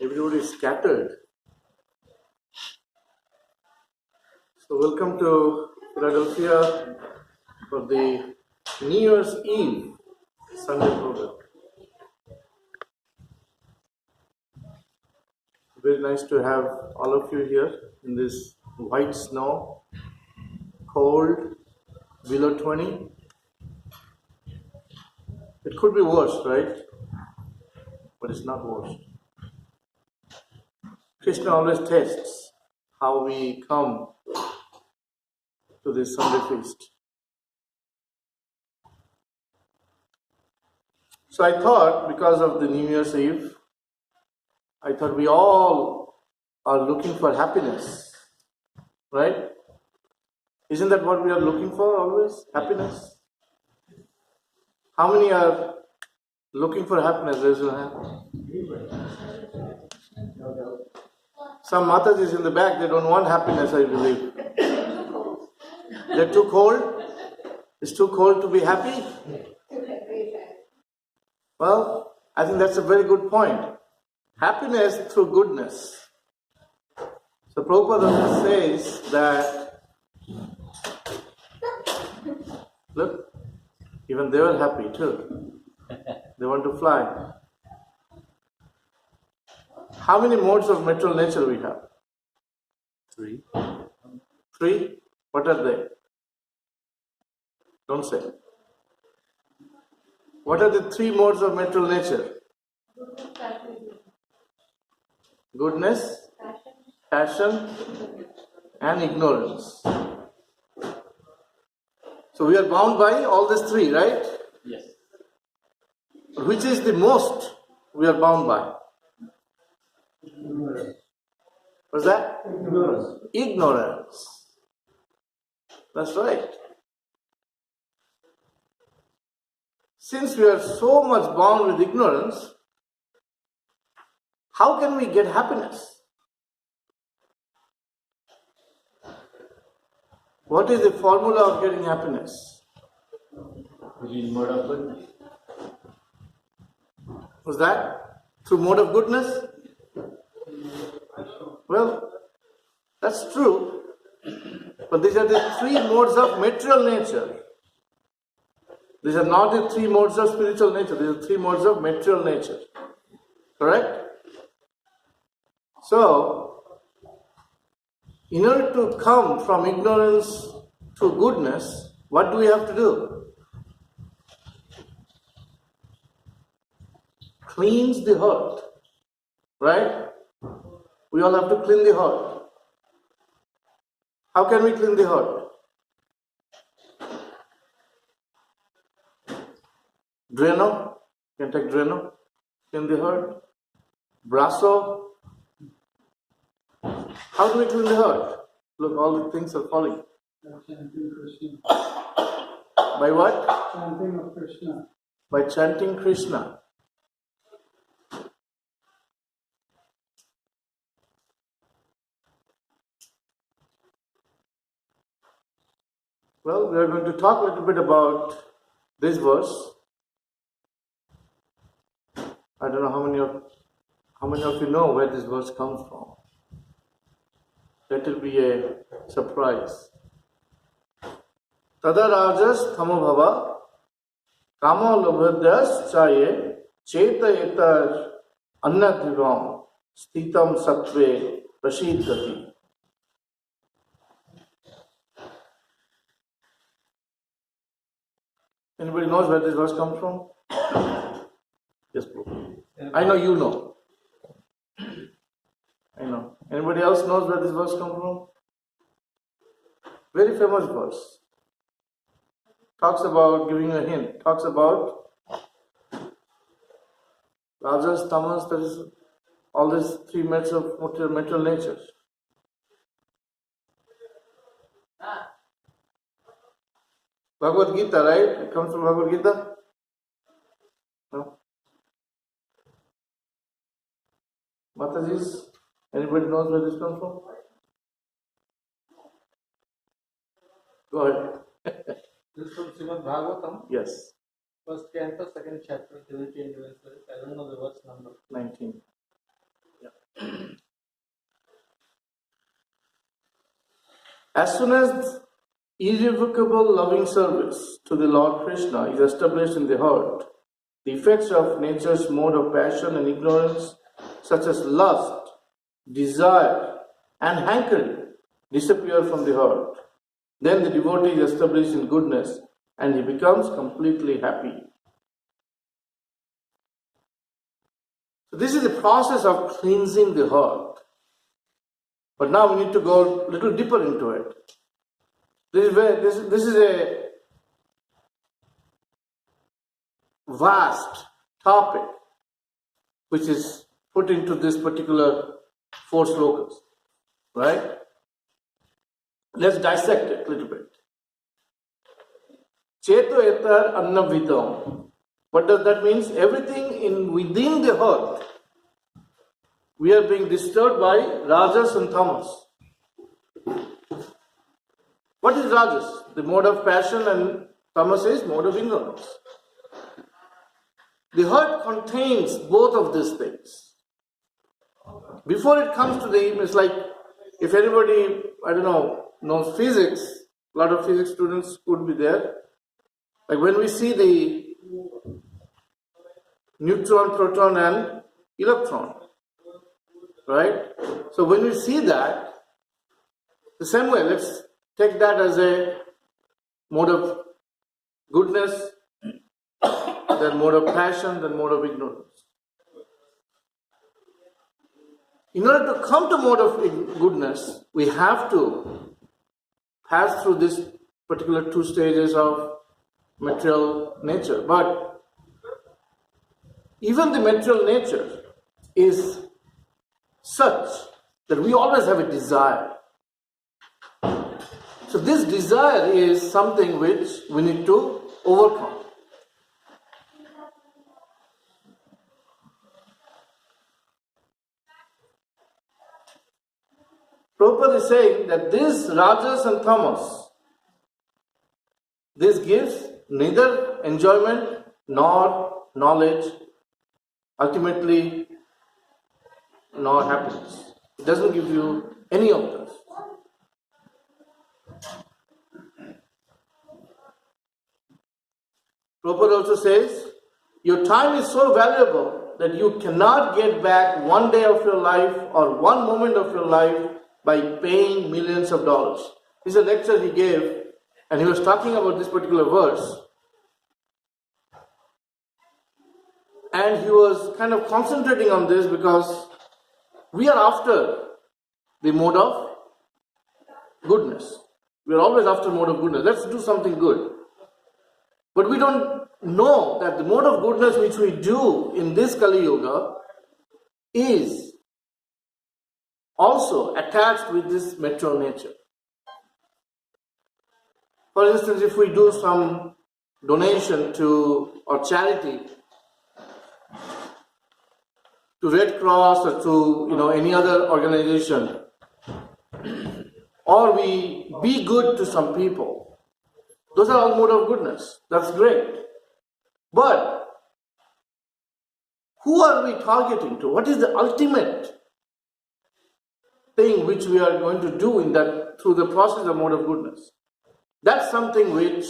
Everybody is scattered. So welcome to Philadelphia for the New Year's Eve Sunday program. Very nice to have all of you here in this white snow, cold, below 20. It could be worse, right? But it's not worse. Krishna always tests how we come to this Sunday feast. So I thought, because of the New Year's Eve, I thought we all are looking for happiness, right? Isn't that what we are looking for always? Happiness? How many are looking for happiness? Raise your hand. Some Matajis in the back, they don't want happiness, I believe. They're too cold? It's too cold to be happy? Well, I think that's a very good point. Happiness through goodness. So Prabhupada says that, look, even they were happy too. They want to fly. How many modes of material nature we have? Three. Three? What are they? Don't say. What are the three modes of material nature? Goodness, passion, and ignorance. So we are bound by all these three, right? Yes. Which is the most we are bound by? What's that? Ignorance. Ignorance. That's right. Since we are so much bound with ignorance, how can we get happiness? What is the formula of getting happiness? Mode of goodness. Was that through mode of goodness? Well, that's true. But these are the three modes of material nature. These are not the three modes of spiritual nature. These are three modes of material nature. Correct? So, in order to come from ignorance to goodness, what do we have to do? Cleanse the heart. Right? We all have to clean the heart. How can we clean the heart? Dreno. You can take Dreno. Clean the heart. Brasso. How do we clean the heart? Look, all the things are falling. Chanting Krishna. By what? Chanting of Krishna. By chanting Krishna. Well, we are going to talk a little bit about this verse. I don't know how many of you know where this verse comes from. That will be a surprise. Tada rajas thamo bhava kama lobhadyas chaye cheta etar annadhivam sthitam sattve prasiddhati. Anybody knows where this verse comes from? Yes, Prabhu. I know you know. I know. Anybody else knows where this verse comes from? Very famous verse. Talks about, giving a hint, talks about Rajas, Tamas, that is all these three modes of material nature. Bhagavad Gita, right? It comes from Bhagavad Gita? No? Matajis, anybody knows where this comes from? Go ahead. This is from Srimad Bhagavatam. Yes, First canto, second chapter, Divinity and Divine Service. I don't know the verse number. 19. Yeah. As soon as irrevocable loving service to the Lord Krishna is established in the heart, the effects of nature's mode of passion and ignorance, such as lust, desire, and hankering, disappear from the heart. Then the devotee is established in goodness and he becomes completely happy. So this is the process of cleansing the heart. But now we need to go a little deeper into it. This is a vast topic which is put into this particular 4 slokas. Right? Let's dissect it a little bit. Cheto etar annavitam. What does that mean? Everything within the heart, we are being disturbed by rajas and tamas. What is rajas? The mode of passion, and tamas is mode of ignorance. The heart contains both of these things. Before it comes to it's like, if anybody, knows physics, a lot of physics students could be there. Like when we see the neutron, proton and electron, right? So when we see that, the same way, let's take that as a mode of goodness, then mode of passion, then mode of ignorance. In order to come to mode of goodness, we have to pass through this particular 2 stages of material nature. But even the material nature is such that we always have a desire. So this desire is something which we need to overcome. Prabhupada is saying that this rajas and tamas, this gives neither enjoyment nor knowledge, ultimately nor happiness. It doesn't give you any of this. Prabhupada also says, your time is so valuable that you cannot get back one day of your life or one moment of your life by paying millions of dollars. This is a lecture he gave, and he was talking about this particular verse. And he was kind of concentrating on this because we are after the mode of goodness. We are always after mode of goodness. Let's do something good. But we don't know that the mode of goodness which we do in this Kali Yuga is also attached with this material nature. For instance, if we do some donation to or charity to Red Cross or to any other organization, or we be good to some people, those are all mode of goodness. That's great. But who are we targeting to? What is the ultimate thing which we are going to do in that through the process of mode of goodness? That's something which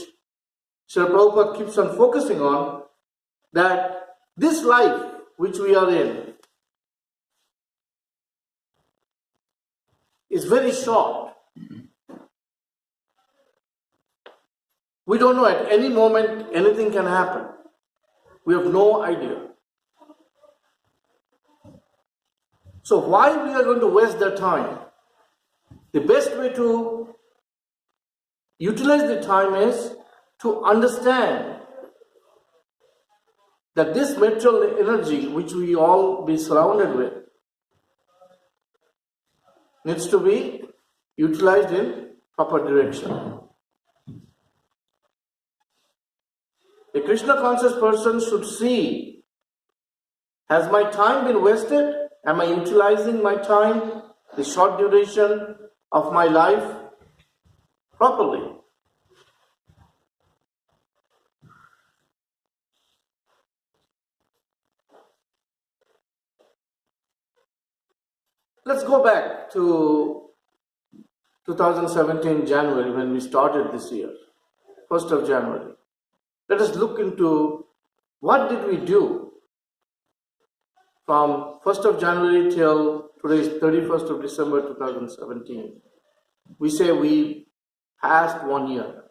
Srila Prabhupada keeps on focusing on, that this life which we are in is very short. We don't know, at any moment anything can happen. We have no idea. So why we are going to waste their time? The best way to utilize the time is to understand that this material energy which we all be surrounded with needs to be utilized in proper direction. A Krishna conscious person should see, has my time been wasted? Am I utilizing my time, the short duration of my life, properly? Let's go back to 2017 January, when we started this year, 1st of January. Let us look into what did we do from 1st of January till today's 31st of December 2017. We say we passed 1 year.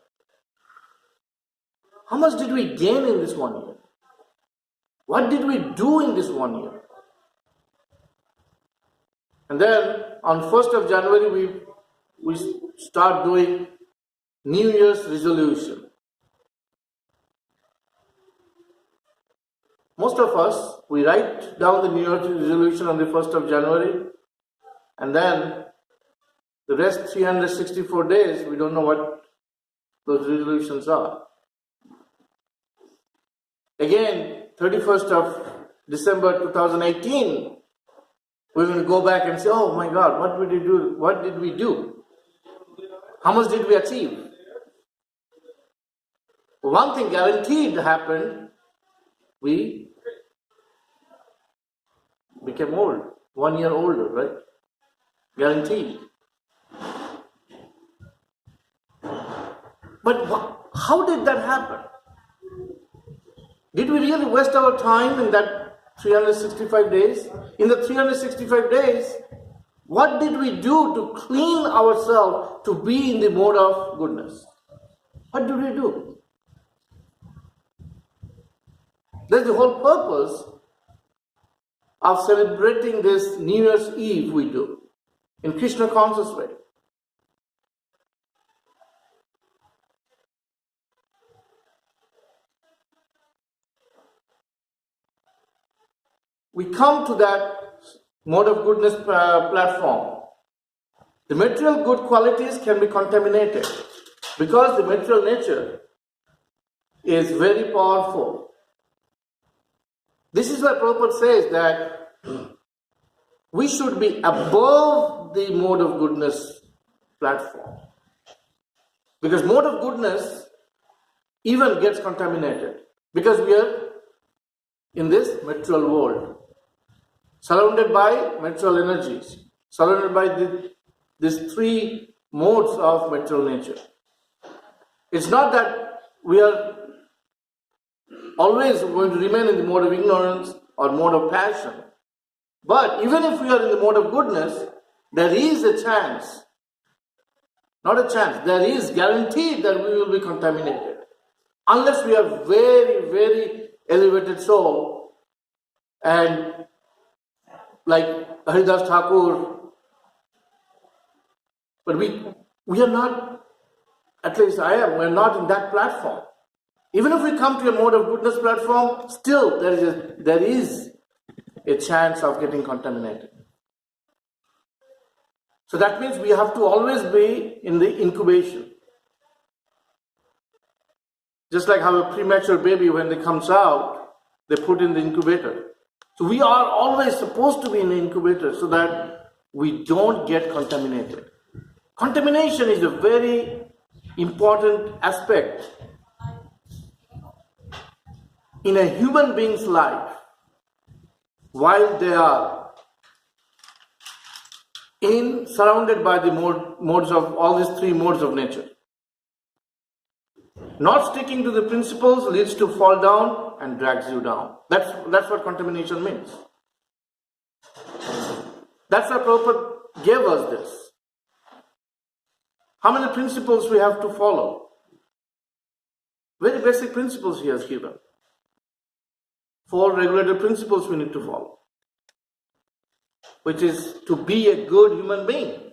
How much did we gain in this 1 year? What did we do in this 1 year? And then on 1st of January, we start doing New Year's resolution. Most of us, we write down the New Year's resolution on the 1st of January, and then the rest 364 days, we don't know what those resolutions are. Again, 31st of December 2018, we're going to go back and say, oh my God, what did we do? What did we do? How much did we achieve? One thing guaranteed happened, we became old, 1 year older, right? Guaranteed. But how did that happen? Did we really waste our time in that 365 days? In the 365 days, what did we do to clean ourselves to be in the mode of goodness? What did we do? That's the whole purpose of celebrating this New Year's Eve we do in Krishna conscious way. We come to that mode of goodness platform. The material good qualities can be contaminated because the material nature is very powerful. This is why Prabhupada says that we should be above the mode of goodness platform. Because mode of goodness even gets contaminated because we are in this material world, surrounded by material energies, surrounded by these three modes of material nature. It's not that we are always going to remain in the mode of ignorance or mode of passion. But even if we are in the mode of goodness, there is a chance, not a chance, there is guaranteed that we will be contaminated. Unless we are very, very elevated soul and like Haridas Thakur, but we are not, at least I am, we are not in that platform. Even if we come to a mode of goodness platform, still there is a chance of getting contaminated. So that means we have to always be in the incubation. Just like how a premature baby, when they comes out, they put in the incubator. So we are always supposed to be in the incubator so that we don't get contaminated. Contamination is a very important aspect in a human being's life while they are surrounded by the modes of all these three modes of nature. Not sticking to the principles leads to fall down and drags you down. That's what contamination means. That's why Prabhupada gave us this. How many principles we have to follow? Very basic principles he has given. 4 regulated principles we need to follow, which is to be a good human being.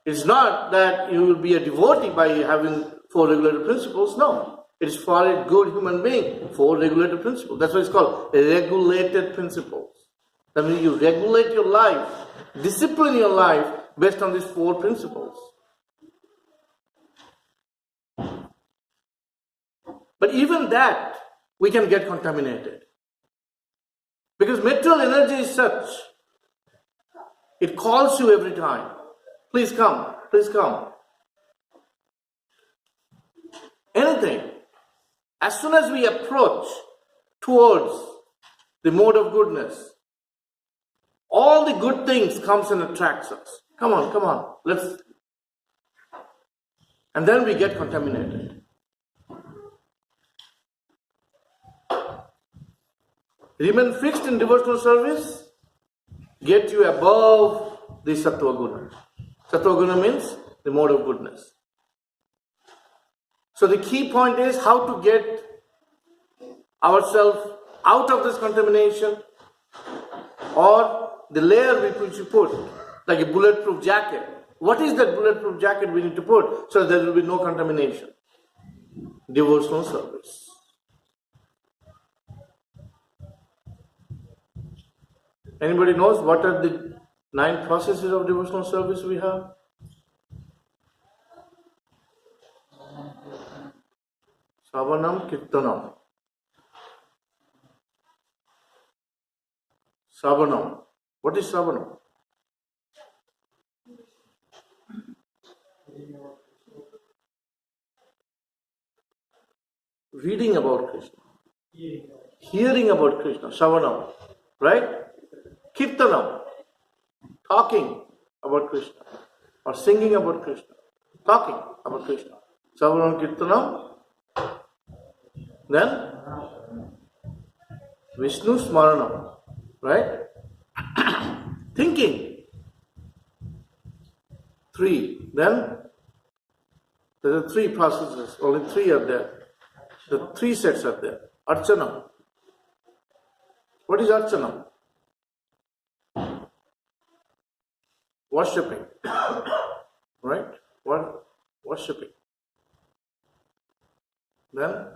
It's not that you will be a devotee by having 4 regulated principles. No. It's for a good human being. 4 regulated principles. That's what it's called. Regulated principles. That means you regulate your life, discipline your life based on these 4 principles. But even that, we can get contaminated. Because material energy is such, it calls you every time. Please come, please come. Anything. As soon as we approach towards the mode of goodness, all the good things comes and attracts us. Come on, let's. And then we get contaminated. Remain fixed in devotional service, get you above the Sattva Guna. Sattva Guna means the mode of goodness. So the key point is how to get ourselves out of this contamination, or the layer which you put, like a bulletproof jacket. What is that bulletproof jacket we need to put so that there will be no contamination? Devotional service. Anybody knows what are the 9 processes of devotional service we have? Savanam Kirtanam. Savanam. What is Savanam? Reading about Krishna. Hearing about Krishna. Savanam. Right? Kirtanam. Talking about Krishna. Or singing about Krishna. Talking about Krishna. Savanam Kirtanam. Then Vishnu Smaranam. Right? Thinking. 3. Then there are 3 processes. Only 3 are there. The 3 sets are there. Archanam. What is Archanam? Worshipping. Right? What? Worshipping. Then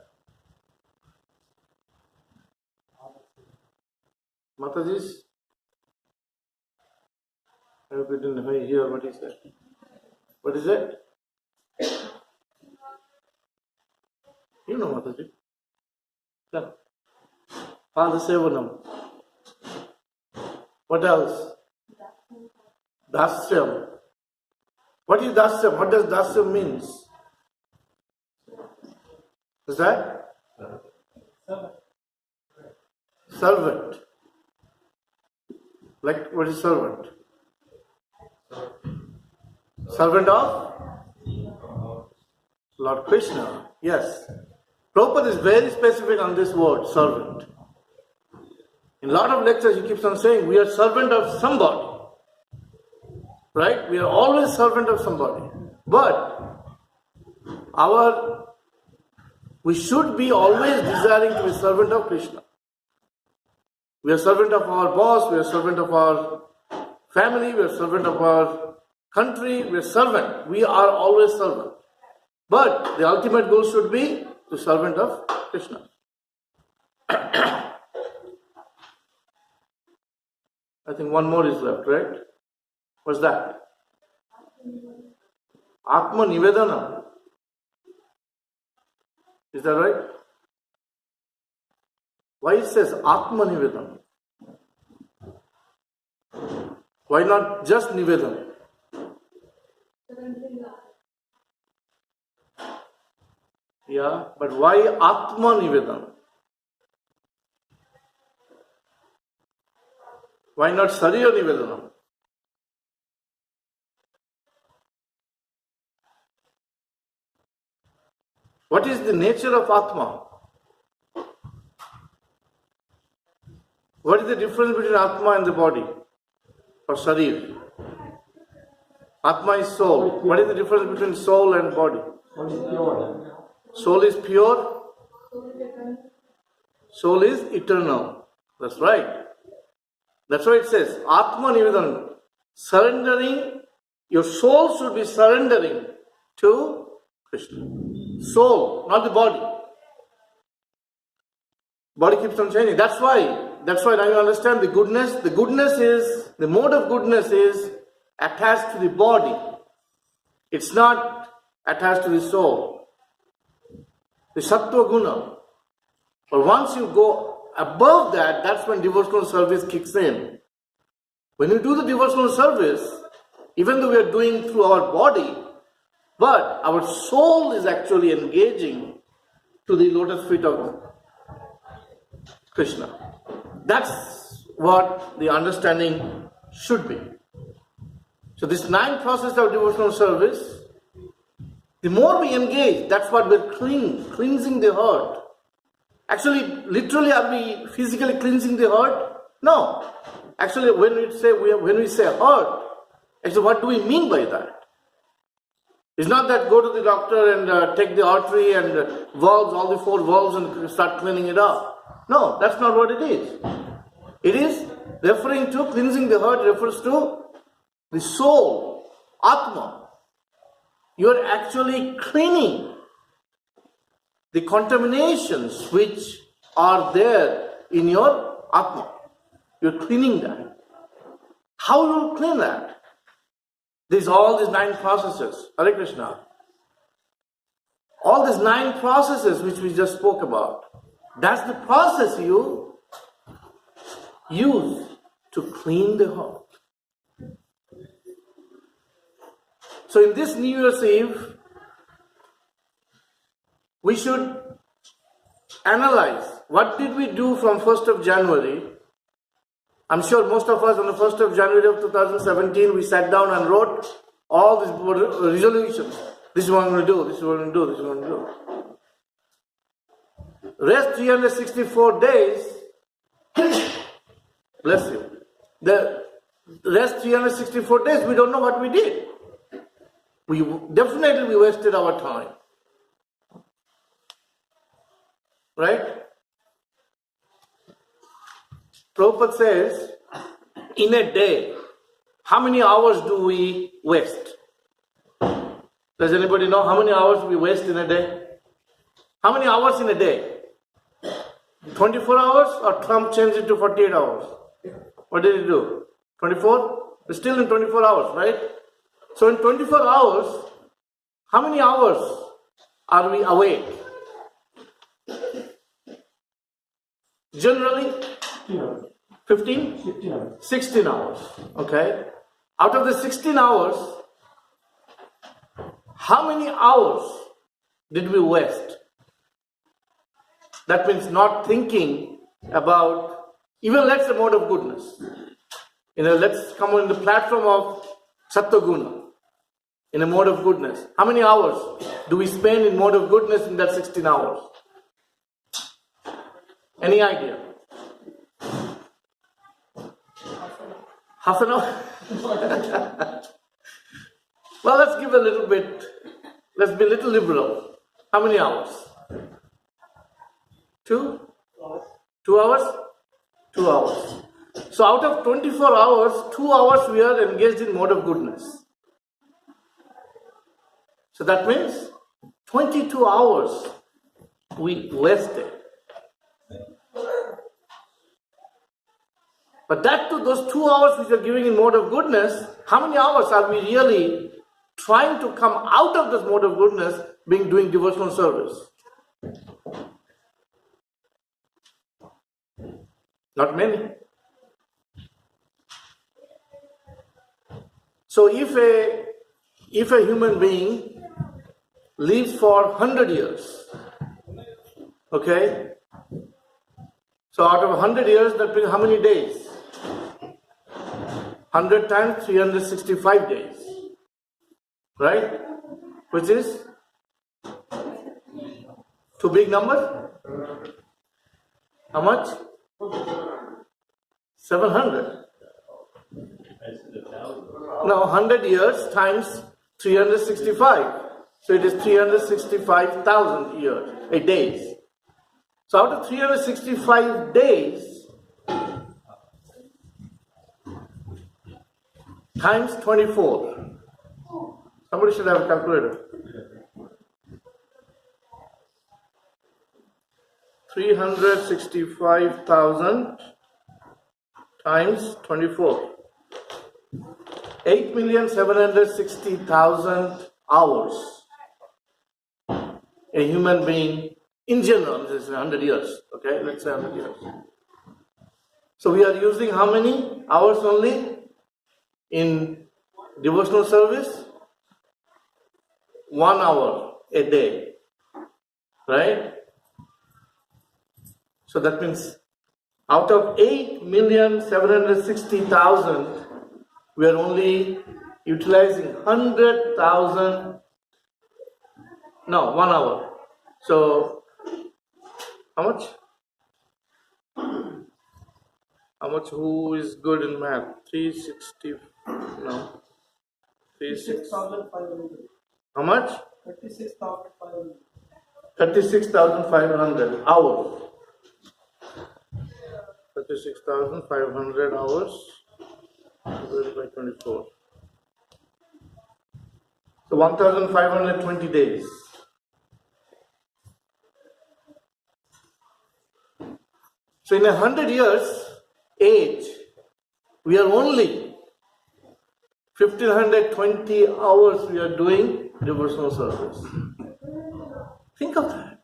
Mataji's. I hope you didn't hear what he said. What is it? You know Mataji. Come. Father Sevanam. What else? Dasyam. What is Dasyam? What does Dasyam means? Is that? Servant. Like what is servant? Servant of Lord Krishna. Yes. Prabhupada is very specific on this word, servant. In a lot of lectures he keeps on saying, we are servant of somebody. Right? We are always servant of somebody. But we should be always desiring to be servant of Krishna. We are servant of our boss, we are servant of our family, we are servant of our country, we are servant. We are always servant. But the ultimate goal should be to servant of Krishna. I think one more is left, right? What's that? Atma Nivedana. Is that right? Why it says Atma Nivedana? Why not just Nivedana? Yeah, but why Atma Nivedana? Why not Sarira Nivedana? What is the nature of Atma? What is the difference between Atma and the body? Or Sharir? Atma is soul. What is the difference between soul and body? Soul is pure. Soul is eternal. That's right. That's why it says, Atma Nivedana. Surrendering, your soul should be surrendering to Krishna. Soul, not the body. Body keeps on changing. That's why now you understand the goodness. The mode of goodness is attached to the body. It's not attached to the soul. The Sattva Guna. But once you go above that, that's when devotional service kicks in. When you do the devotional service, even though we are doing through our body, but our soul is actually engaging to the lotus feet of Krishna. That's what the understanding should be. So this 9 process of devotional service, the more we engage, that's what we're cleansing the heart. Actually, literally, are we physically cleansing the heart? No. Actually, when we say heart, actually, what do we mean by that? It's not that go to the doctor and take the artery and valves, all the 4 valves, and start cleaning it up. No, that's not what it is. It is referring to cleansing the heart, refers to the soul, Atma. You are actually cleaning the contaminations which are there in your Atma. You're cleaning that. How do you clean that? All these 9 processes. Hare Krishna. All these 9 processes which we just spoke about. That's the process you use to clean the heart. So in this New Year's Eve, we should analyze what did we do from 1st of January. I'm sure most of us on the 1st of January of 2017, we sat down and wrote all these resolutions. This is what I'm going to do, this is what I'm going to do, this is what I'm going to do. Rest 364 days, bless you. The rest 364 days, we don't know what we did. We wasted our time. Right? Prabhupada says, in a day, how many hours do we waste? Does anybody know how many hours we waste in a day? How many hours in a day? 24 hours, or Trump changed it to 48 hours? What did he do? 24? We're still in 24 hours, right? So in 24 hours, how many hours are we awake? Generally, 15? 16 hours. Okay. Out of the 16 hours, how many hours did we waste? That means not thinking about, even let's say mode of goodness. Let's come on the platform of Sattva-guna. In a mode of goodness. How many hours do we spend in mode of goodness in that 16 hours? Any idea? Half an hour? Well, let's give a little bit, let's be a little liberal. How many hours? 2? 2 hours? 2 hours. So out of 24 hours, 2 hours we are engaged in mode of goodness. So that means 22 hours we wasted. But that to those 2 hours which we are giving in mode of goodness, how many hours are we really trying to come out of this mode of goodness doing devotional service? Not many. So if a human being lives for 100 years, okay? So out of 100 years, that means how many days? 100 times 365 days, right? Which is too big number? How much? 700. Now 100 years times 365. So it is 365,000 years, days. So out of 365 days times 24. Somebody should have a calculator. 365,000 times 24. 8,760,000 hours. A human being, in general, this is 100 years, okay? Let's say 100 years. So we are using how many hours only in devotional service? 1 hour a day, right? So that means out of 8,760,000, we are only utilizing 100,000, no, 1 hour. So, how much? How much? Who is good in math? 360, no, 36. 36,500. How much? 36,500. 36,500 hours. 36,500 hours divided by 24. So 1,520 days. So in 100 years age, we are only 1,520 hours we are doing devotional service. Think of that.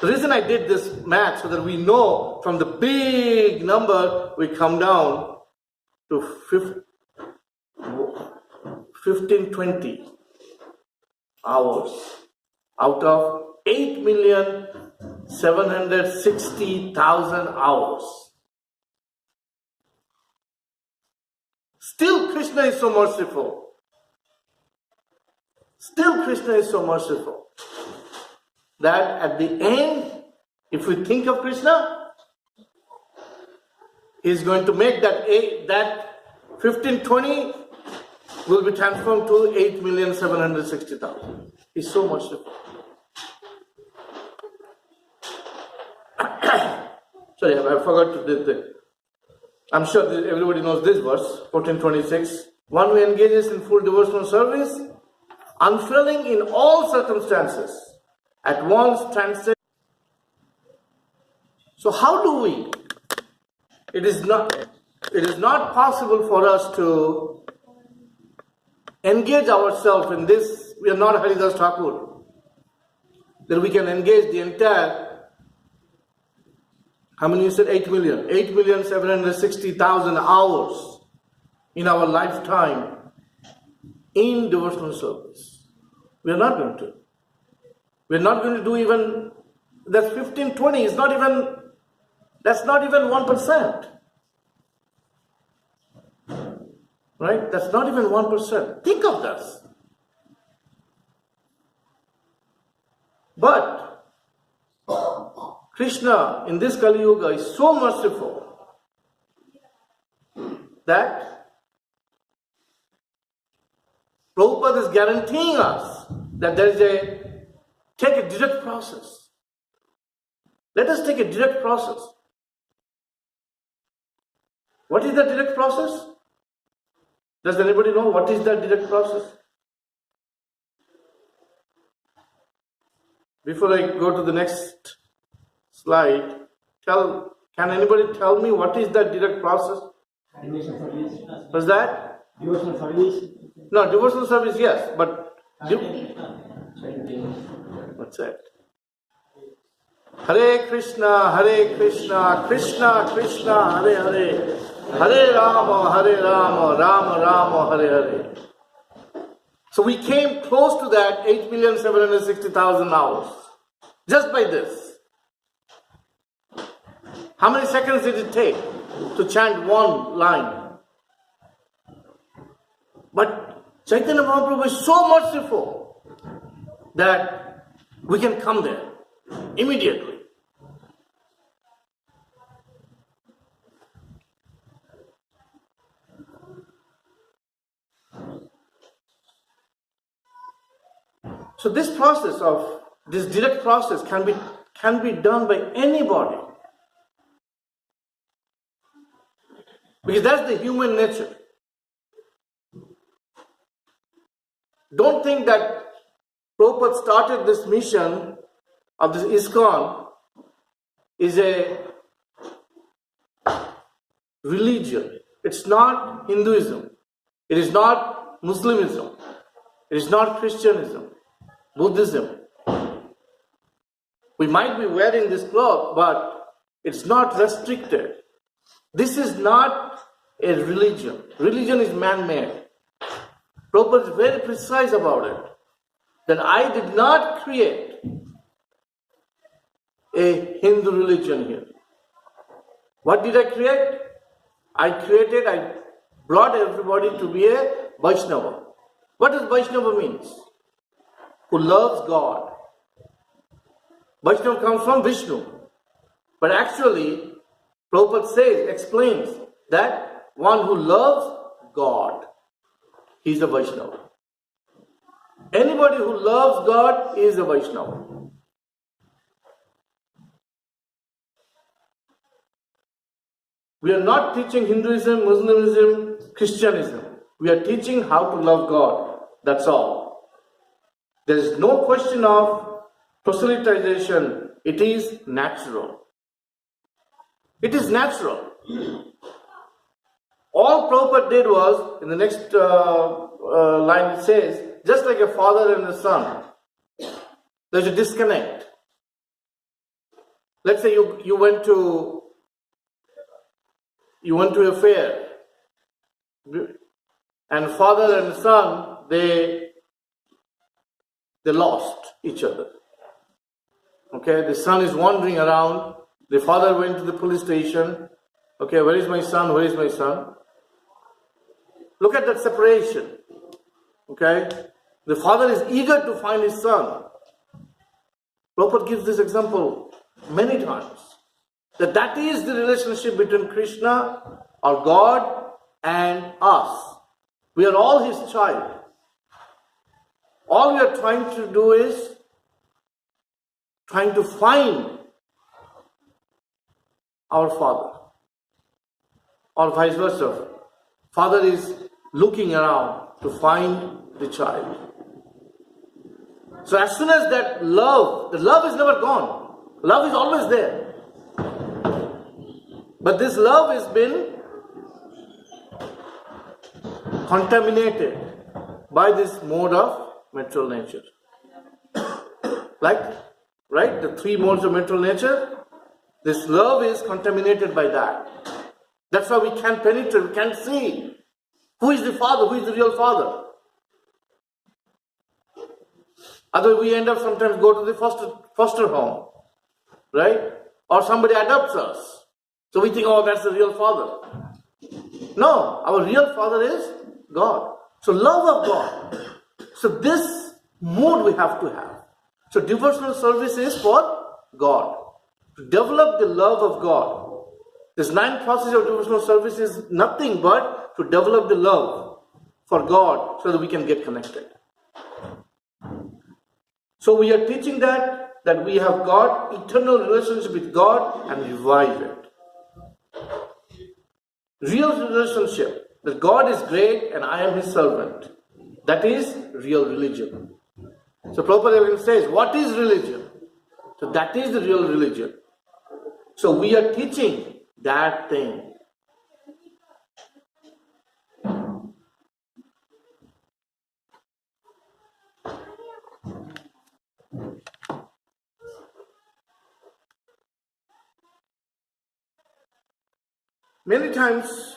The reason I did this math so that we know from the big number we come down to 1,520 hours out of 8,760,000 hours. Still Krishna is so merciful. Still Krishna is so merciful that at the end, if we think of Krishna, He is going to make that 1520 will be transformed to 8,760,000. He's so merciful. Sorry, I forgot to do that. I'm sure that everybody knows this verse, 14:26. One who engages in full devotional service, unfailing in all circumstances, at once transcends. So how do we? It is not possible for us to engage ourselves in this. We are not Haridas Thakur. That we can engage the entire, how many you said? 8 million. 8,760,000 hours in our lifetime in devotional service. We are not going to. We are not going to do even, that 1520 is not even, that's not even 1%. Right? That's not even 1%. Think of this. But Krishna in this Kali Yuga is so merciful that Prabhupada is guaranteeing us that there is take a direct process. Let us take a direct process. What is the direct process? Does anybody know what is that direct process? Before I go to the next slide, can anybody tell me what is that direct process? Devotional service. What's that? Devotional service. No, devotional service, yes, but what's that? Hare Krishna, Krishna Krishna, Hare Hare, Hare Rama, Rama Rama, Hare Hare. So we came close to that 8,760,000 hours just by this. How many seconds did it take to chant one line? But Chaitanya Mahaprabhu is so merciful that we can come there immediately. So this process of this direct process can be done by anybody. Because that's the human nature. Don't think that Prabhupada started this mission of this ISKCON is a religion. It's not Hinduism. It is not Muslimism. It is not Christianism, Buddhism. We might be wearing this cloth, but it's not restricted. This is not a religion. Religion is man-made. Prabhupada is very precise about it. That I did not create a Hindu religion here. What did I create? I brought everybody to be a Vaishnava. What does Vaishnava means? Who loves God. Vaishnava comes from Vishnu. But actually, Prabhupada explains that one who loves God, he's a Vaishnava. Anybody who loves God is a Vaishnava. We are not teaching Hinduism, Muslimism, Christianism. We are teaching how to love God. That's all. There is no question of proselytization. It is natural. It is natural. All Prabhupada did was, in the next line it says, just like a father and a son, there's a disconnect. Let's say you went to a fair, and father and son, they lost each other. Okay, the son is wandering around. The father went to the police station. Okay, where is my son? Where is my son? Look at that separation. Okay, the father is eager to find his son. Prabhupada gives this example many times. That is the relationship between Krishna or God and us. We are all his child. All we are trying to do is trying to find our father, or vice versa. Father is looking around to find the child. So as soon as the love is never gone. Love is always there. But this love has been contaminated by this mode of material nature. Right? The three modes of material nature, this love is contaminated by that. That's why we can't penetrate, we can't see who is the father, who is the real father. Otherwise we end up sometimes go to the foster home, right? Or somebody adopts us. So we think, oh, that's the real father. No, our real father is God. So love of God. So this mood we have to have. So devotional service is for God. To develop the love of God. This 9th process of devotional service is nothing but to develop the love for God so that we can get connected. So we are teaching that we have got eternal relationship with God and revive it. Real relationship, that God is great and I am his servant. That is real religion. So Prabhupada even says, what is religion? So that is the real religion. So we are teaching that thing. Many times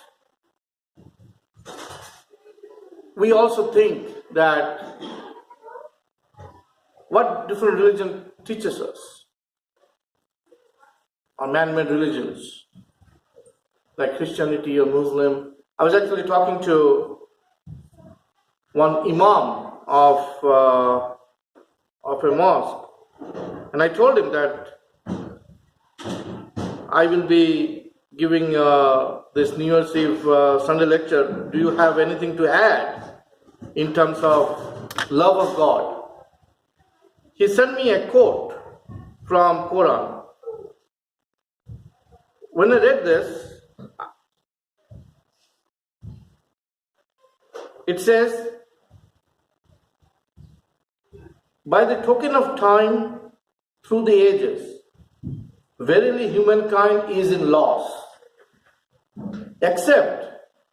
we also think that what different religion teaches us, or man-made religions, like Christianity or Muslim. I was actually talking to one imam of a mosque, and I told him that I will be giving this New Year's Eve Sunday lecture. Do you have anything to add in terms of love of God? He sent me a quote from Quran. When I read this, it says, by the token of time through the ages, verily humankind is in loss, except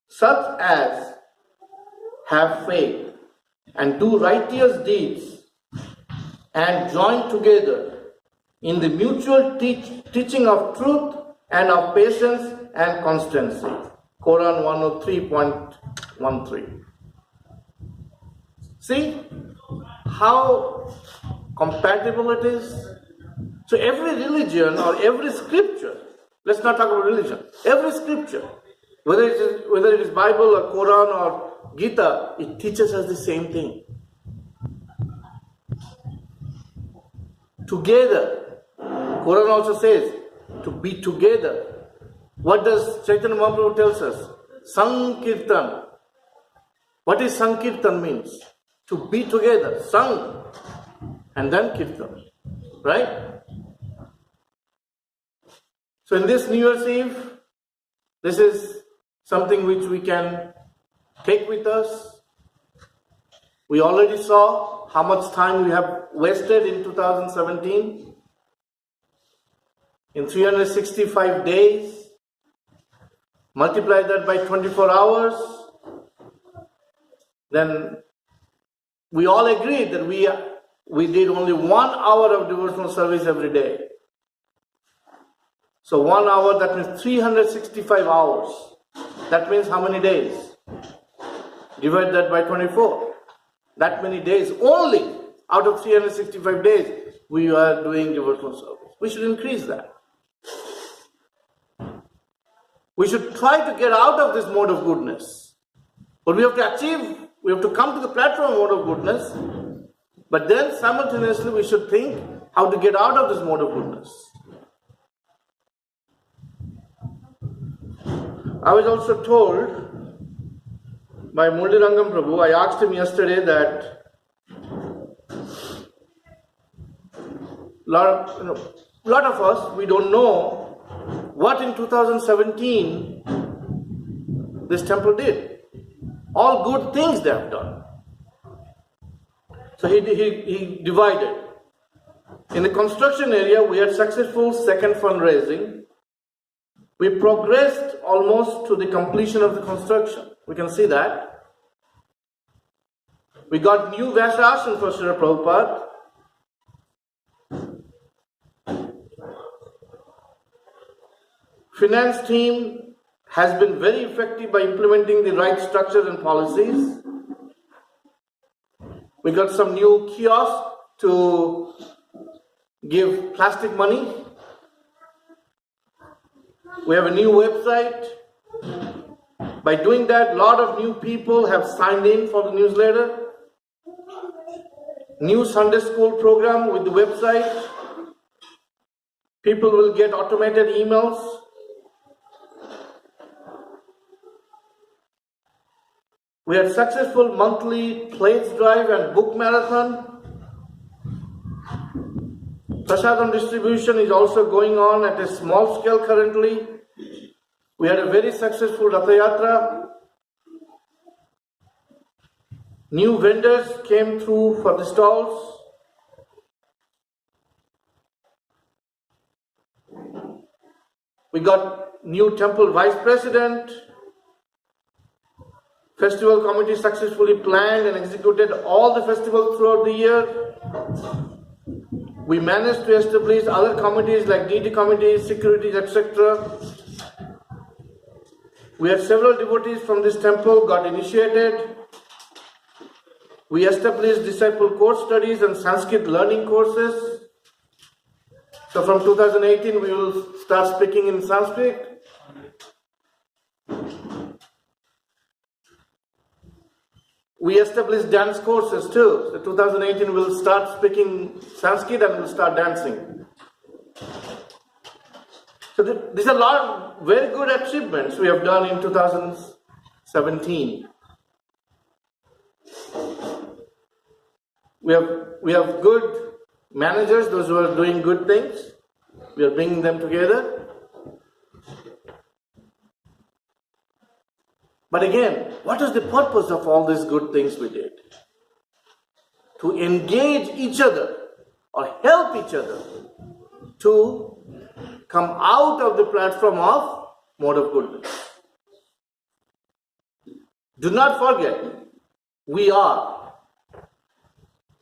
such as have faith and do righteous deeds and join together in the mutual teaching of truth and of patience and constancy. Quran 103.13. See how compatible it is? So every religion or every scripture, let's not talk about religion, every scripture, Whether it is Bible or Quran or Gita, it teaches us the same thing. Together. Quran also says to be together. What does Chaitanya Mahaprabhu tells us? Sankirtan. What is Sankirtan means? To be together. Sang and then Kirtan. Right? So in this New Year's Eve, this is something which we can take with us. We already saw how much time we have wasted in 2017. In 365 days, multiply that by 24 hours, then we all agreed that we did only 1 hour of devotional service every day. So 1 hour, that means 365 hours. That means how many days? Divide that by 24. That many days only out of 365 days we are doing devotional service. We should increase that. We should try to get out of this mode of goodness. But we have to come to the platform mode of goodness. But then simultaneously we should think how to get out of this mode of goodness. I was also told by Muldirangam Prabhu, I asked him yesterday that lot of us, we don't know what in 2017 this temple did. All good things they have done. So he divided. In the construction area, we had successful second fundraising. We progressed almost to the completion of the construction. We can see that. We got new Vyasasana for Srila Prabhupada. Finance team has been very effective by implementing the right structures and policies. We got some new kiosks to give plastic money. We have a new website. By doing that, a lot of new people have signed in for the newsletter. New Sunday school program with the website. People will get automated emails. We had successful monthly plates drive and book marathon. Prasadam distribution is also going on at a small scale currently. We had a very successful Ratha Yatra. New vendors came through for the stalls. We got new temple vice president. Festival committee successfully planned and executed all the festivals throughout the year. We managed to establish other committees like DD committees, securities, etc. We had several devotees from this temple got initiated. We established disciple course studies and Sanskrit learning courses. So from 2018 we will start speaking in Sanskrit. We established dance courses too. So 2018 we'll start speaking Sanskrit and we'll start dancing. So these are a lot of very good achievements we have done in 2017. We have good managers, those who are doing good things. We are bringing them together. But again, what is the purpose of all these good things we did? To engage each other or help each other to come out of the platform of mode of goodness. Do not forget, we are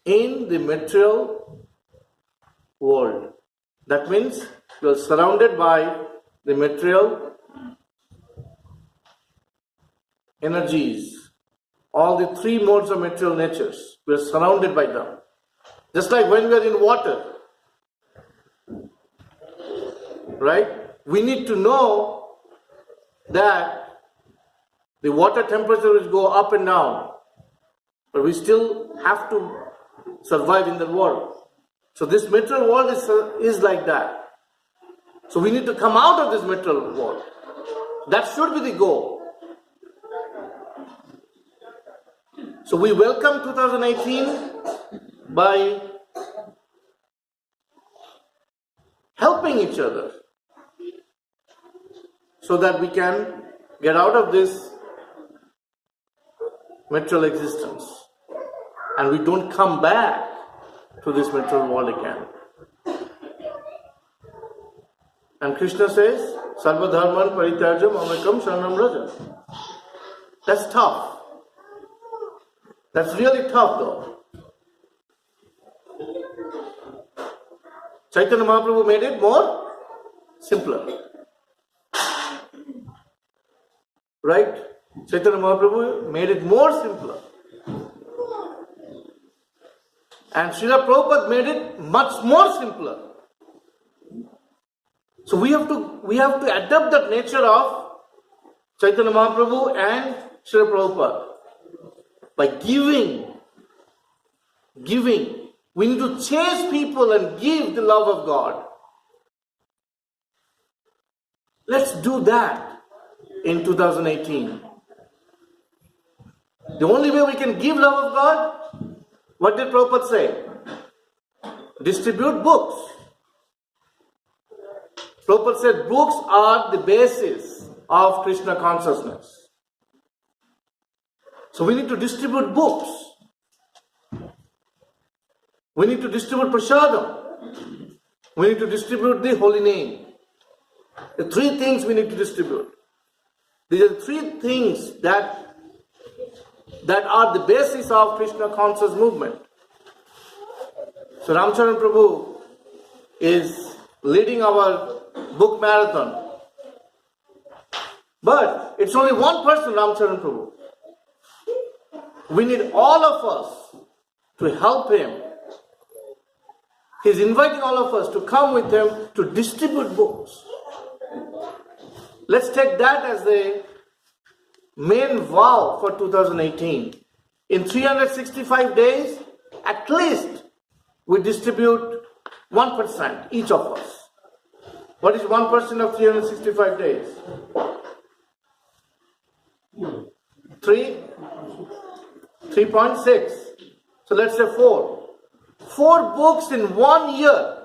in the material world. That means we are surrounded by the material energies, all the three modes of material natures. We are surrounded by them. Just like when we are in water, right? We need to know that The water temperature will go up and down, but we still have to survive in the world. So this material world is like that. So we need to come out of this material world. That should be the goal. So we welcome 2018 by helping each other so that we can get out of this material existence and we don't come back to this material world again. And Krishna says, Sarva Dharman Parityajam Amekam Sharanam Raja. That's tough. That's really tough though. Chaitanya Mahaprabhu made it more simpler. Right? Chaitanya Mahaprabhu made it more simpler. And Srila Prabhupada made it much more simpler. So we have to adapt that nature of Chaitanya Mahaprabhu and Srila Prabhupada by giving. We need to chase people and give the love of God. Let's do that in 2018. The only way we can give love of God, what did Prabhupada say? Distribute books. Prabhupada said books are the basis of Krishna consciousness. So we need to distribute books. We need to distribute prasadam. We need to distribute the holy name. The three things we need to distribute. These are the three things that are the basis of Krishna conscious movement. So Ramcharan Prabhu is leading our book marathon. But it's only one person, Ramcharan Prabhu. We need all of us to help him. He's inviting all of us to come with him to distribute books. Let's take that as the main vow for 2018. In 365 days, at least we distribute 1%, each of us. What is 1% of 365 days? 3.6. So let's say 4. 4 books in 1 year.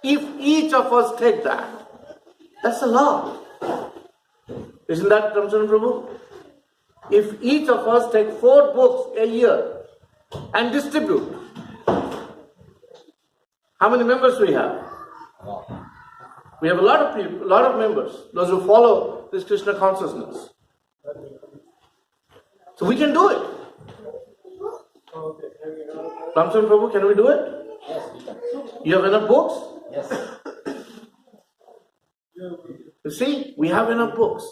If each of us take that, that's a lot. Isn't that Ramcharan Prabhu? If each of us take 4 books a year and distribute, how many members we have? We have a lot of people, a lot of members, those who follow this Krishna consciousness. So we can do it. Ramcharan Prabhu, can we do it? Yes, we can. You have enough books? Yes. You see, we have enough books.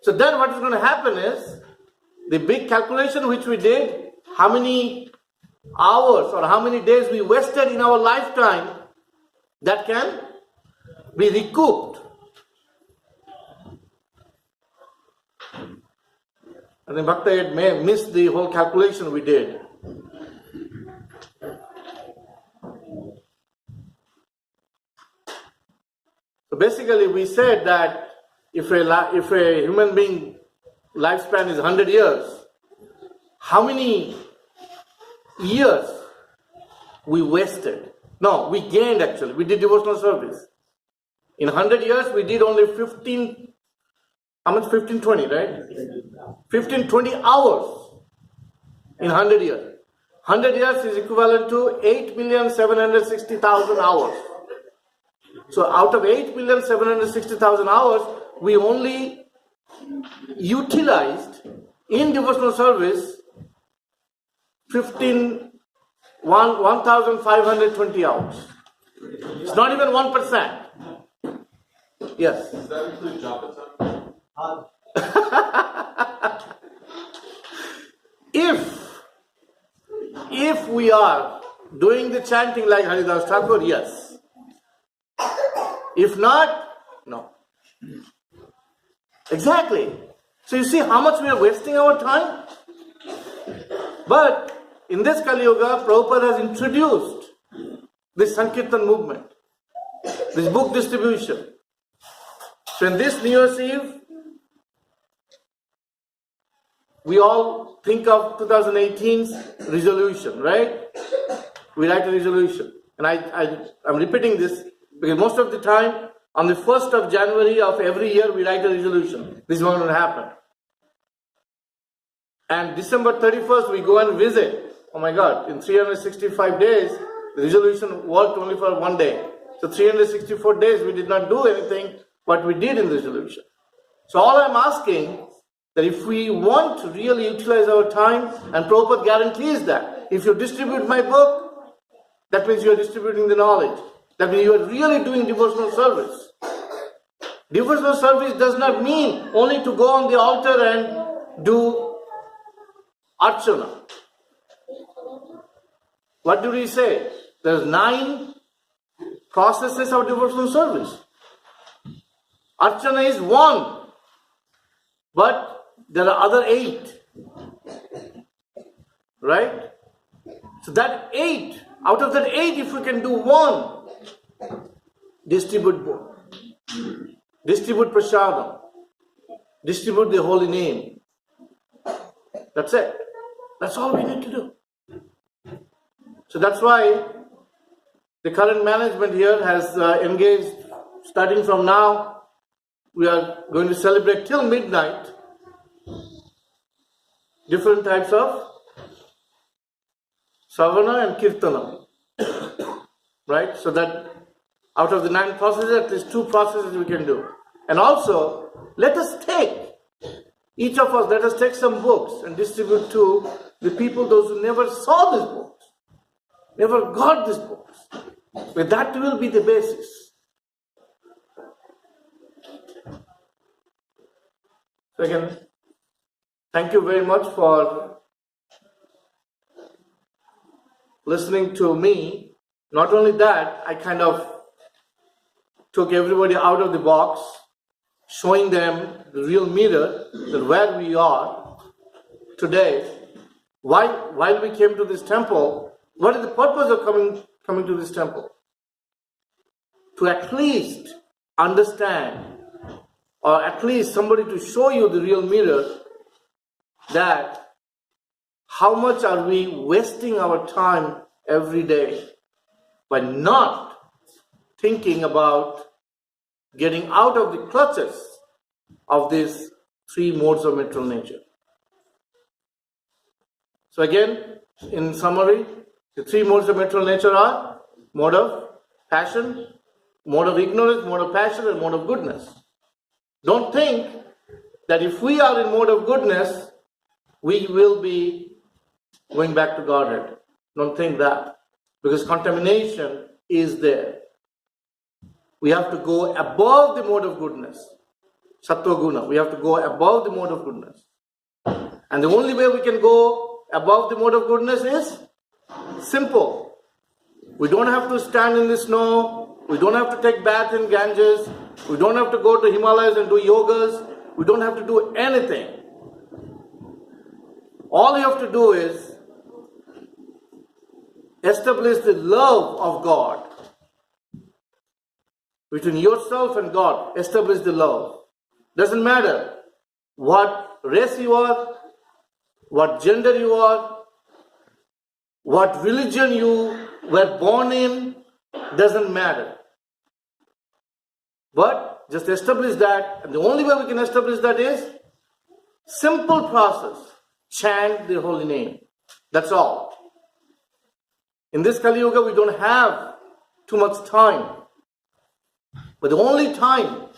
So then what is going to happen is, the big calculation which we did, how many hours or how many days we wasted in our lifetime, that can be recouped. I think Bhakta had missed the whole calculation we did. So basically we said that if a human being lifespan is 100 years, how many years we wasted? No, we gained actually. We did devotional service. In 100 years we did only 15, how much? 15, 20, right? 15, 20 hours in 100 years. 100 years is equivalent to 8,760,000 hours. So out of 8,760,000 hours, we only utilized in devotional service 1,520 hours. It's not even 1%. Yes. Does that include japa time? If we are doing the chanting like Haridas Thakur, yes. If not, no. Exactly. So you see how much we are wasting our time? But in this Kali Yuga, Prabhupada has introduced this Sankirtan movement, this book distribution. So in this New Year's Eve, we all think of 2018's resolution, right? We write a resolution. And I'm repeating this because most of the time, on the 1st of January of every year, we write a resolution. This is not going to happen. And December 31st, we go and visit. Oh my God, in 365 days, the resolution worked only for one day. So 364 days, we did not do anything, but we did in the resolution. So all I'm asking, that if we want to really utilize our time, and Prabhupada guarantees that, if you distribute my book, that means you are distributing the knowledge. That means you are really doing devotional service. Devotional service does not mean only to go on the altar and do archana. What do we say? There's 9 processes of devotional service. Archana is 1, but there are other 8. Right? So that 8, out of that 8, if we can do 1, distribute book, distribute prasadam, distribute the holy name. That's it. That's all we need to do. So that's why the current management here has engaged, starting from now, we are going to celebrate till midnight different types of savana and kirtana. Right? So that out of the 9 processes, at least 2 processes we can do. And also, let us take, each of us, let us take some books and distribute to the people, those who never saw these books, never got these books. But that will be the basis. So again, thank you very much for listening to me. Not only that, I kind of took everybody out of the box, showing them the real mirror, that where we are today. While we came to this temple, what is the purpose of coming to this temple? To at least understand, or at least somebody to show you the real mirror, that how much are we wasting our time every day by not thinking about getting out of the clutches of these 3 modes of material nature. So again, in summary, the 3 modes of material nature are mode of passion, mode of ignorance, mode of passion, and mode of goodness. Don't think that if we are in mode of goodness, we will be going back to Godhead. Don't think that. Because contamination is there. We have to go above the mode of goodness. Sattva guna. We have to go above the mode of goodness. And the only way we can go above the mode of goodness is simple. We don't have to stand in the snow. We don't have to take bath in Ganges. We don't have to go to Himalayas and do yogas. We don't have to do anything. All you have to do is establish the love of God between yourself and God. Establish the love. Doesn't matter what race you are, what gender you are, what religion you were born in, doesn't matter. But just establish that, and the only way we can establish that is simple process. Chant the holy name. That's all. In this Kali Yuga, we don't have too much time. But the only time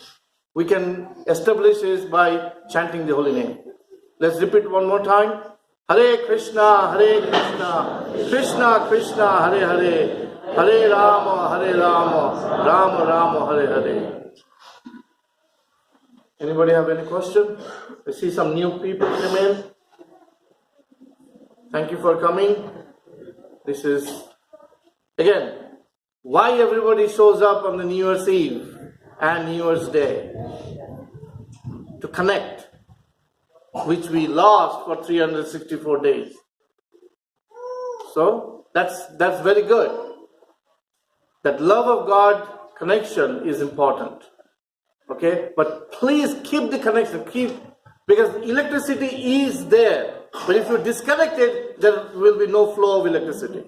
we can establish is by chanting the holy name. Let's repeat one more time. Hare Krishna, Krishna Krishna, Hare Hare, Hare Rama, Rama Rama, Hare Hare. Anybody have any question? I see some new people came in. Thank you for coming. This is, again, why everybody shows up on the New Year's Eve and New Year's Day. To connect. which we lost for 364 days. So that's very good. That love of God connection is important. Okay? But please keep the connection. Because electricity is there. But if you disconnect it, there will be no flow of electricity.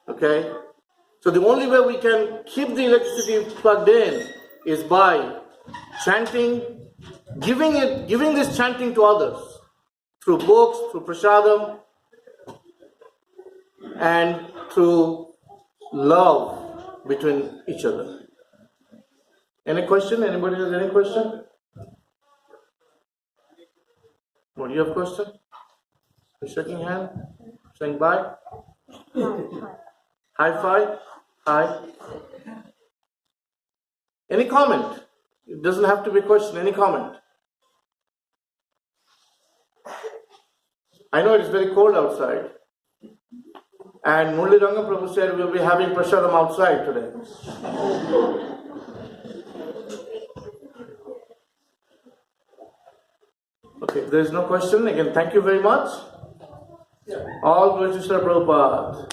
Okay? So the only way we can keep the electricity plugged in is by chanting, giving this chanting to others through books, through prasadam, and through love between each other. Any question? Anybody has any question? What do you have a question? You're shaking hand? Saying bye? High five? Hi. Any comment? It doesn't have to be a question. Any comment? I know it is very cold outside. And Murli Ranga Prabhu said we'll be having prasadam outside today. Okay, if there is no question, again, thank you very much. All glory to Srila Prabhupada.